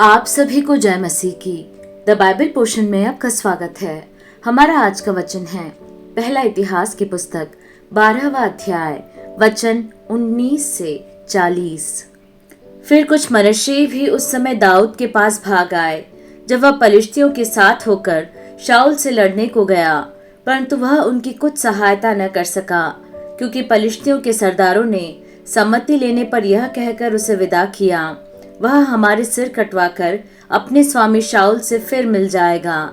आप सभी को जय मसीह की। द बाइबल पोर्शन में आपका स्वागत है। हमारा आज का वचन है पहला इतिहास की पुस्तक 12वां अध्याय वचन 19 से 40। फिर कुछ मनुष्य भी उस समय दाऊद के पास भाग आए जब वह पलिश्तियों के साथ होकर शाऊल से लड़ने को गया, परंतु वह उनकी कुछ सहायता न कर सका, क्योंकि पलिश्तियों के सरदारों ने सम्मति लेने पर यह कहकर उसे विदा किया, वह हमारे सिर कटवाकर अपने स्वामी शाऊल से फिर मिल जाएगा।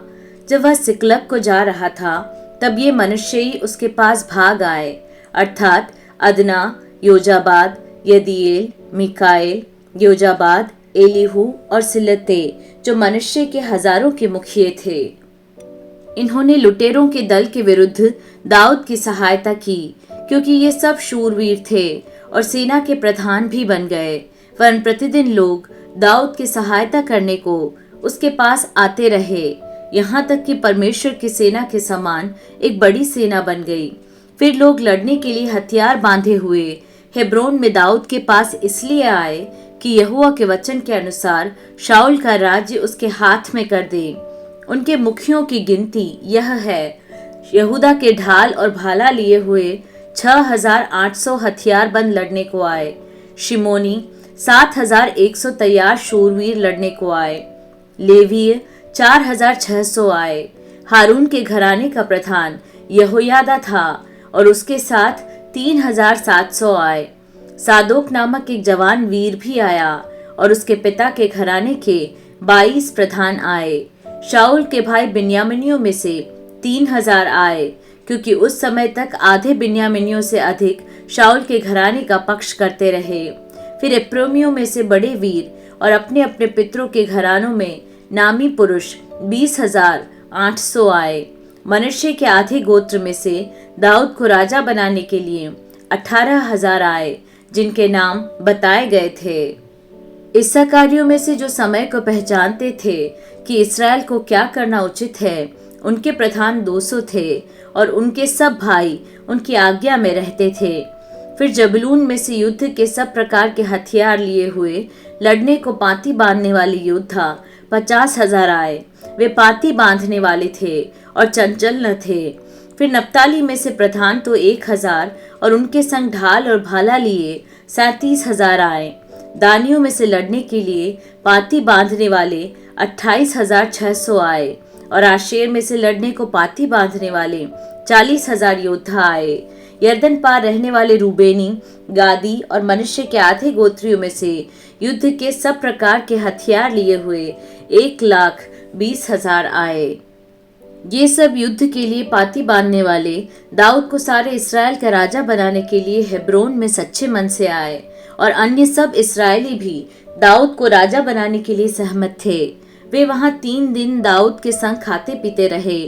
जब वह सिकलग को जा रहा था, तब ये मनुष्य ही उसके पास भाग आए, अर्थात अदना, योजाबाद, यदीएल, मिकाएल, योजाबाद, एलीहू और सिलते, जो मनुष्य के हजारों के मुखिए थे। इन्होंने लुटेरों के दल के विरुद्ध दाऊद की सहायता की, क्योंकि ये सब शूरवीर थे और सेना के प्रधान भी बन गए। वरन प्रतिदिन लोग दाऊद की सहायता करने को उसके पास आते रहे, यहाँ तक कि परमेश्वर की सेना के समान एक बड़ी सेना बन गई। फिर लोग लड़ने के लिए हथियार बांधे हुए हेब्रोन में दाऊद के पास इसलिए आए कि यहोवा के वचन के अनुसार शाऊल का राज्य उसके हाथ में कर दे। उनके मुखियों की गिनती यह है: यहूदा के ढाल और भाला लिए हुए 6,800 हथियारबंद लड़ने को आए। शिमोनी 7,100 तैयार शूरवीर लड़ने को आए। लेवीय 4,600 आए। हारून के घराने का प्रधान यहोयादा था और उसके साथ 3,700 आए। सादोक नामक एक जवान वीर भी आया और उसके पिता के घराने के 22 प्रधान आए। शाऊल के भाई बिन्यामीनियों में से 3,000 आए, क्योंकि उस समय तक आधे बिन्यामीनियों से अधिक शाऊल के घराने का पक्ष करते रहे। फिर एप्रोमियों में से बड़े वीर और अपने अपने पितरों के घरानों में नामी पुरुष 20,800 आए। मनुष्य के आधे गोत्र में से दाऊद को राजा बनाने के लिए 18,000 आए, जिनके नाम बताए गए थे। इस्साकारियों में से जो समय को पहचानते थे कि इसराइल को क्या करना उचित है, उनके प्रधान 200 थे और उनके सब भाई उनकी आज्ञा में रहते थे। फिर जबूलून में से युद्ध के सब प्रकार के हथियार लिए हुए लड़ने को पाती बांधने वाले योद्धा 50,000 आए। वे पाती बांधने वाले थे और चंचल न थे। फिर नप्ताली में से प्रधान तो 1,000 और उनके संग ढाल और भाला लिए 37,000 आए। दानियों में से लड़ने के लिए पाती बांधने वाले 28,600 आए और आशेर में से लड़ने को पाती बांधने वाले 40,000 योद्धा आए। यरदन पार रहने वाले रूबेनी, गादी और मनुष्य के आधे गोत्रियों में से युद्ध के सब प्रकार के हथियार लिए हुए 1,20,000 आए। ये सब युद्ध के लिए पाती बांधने वाले दाऊद को सारे इसराइल का राजा बनाने के लिए हेब्रोन में सच्चे मन से आए, और अन्य सब इसराइली भी दाऊद को राजा बनाने के लिए सहमत थे। वे वहां 3 दिन दाऊद के संग खाते पीते रहे,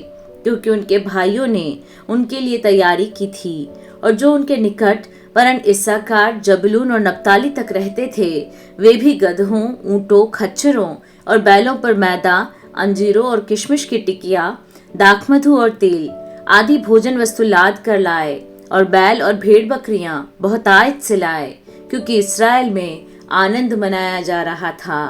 क्योंकि उनके भाइयों ने उनके लिए तैयारी की थी। और जो उनके निकट वरन इस्साकार, जबूलून और नप्ताली तक रहते थे, वे भी गदहों, ऊंटों, खच्चरों और बैलों पर मैदा, अंजीरों और किशमिश की टिकिया, दाखमधु और तेल आदि भोजन वस्तु लाद कर लाए, और बैल और भेड़ बकरियां बहुतायत से लाए, क्योंकि इसराइल में आनंद मनाया जा रहा था।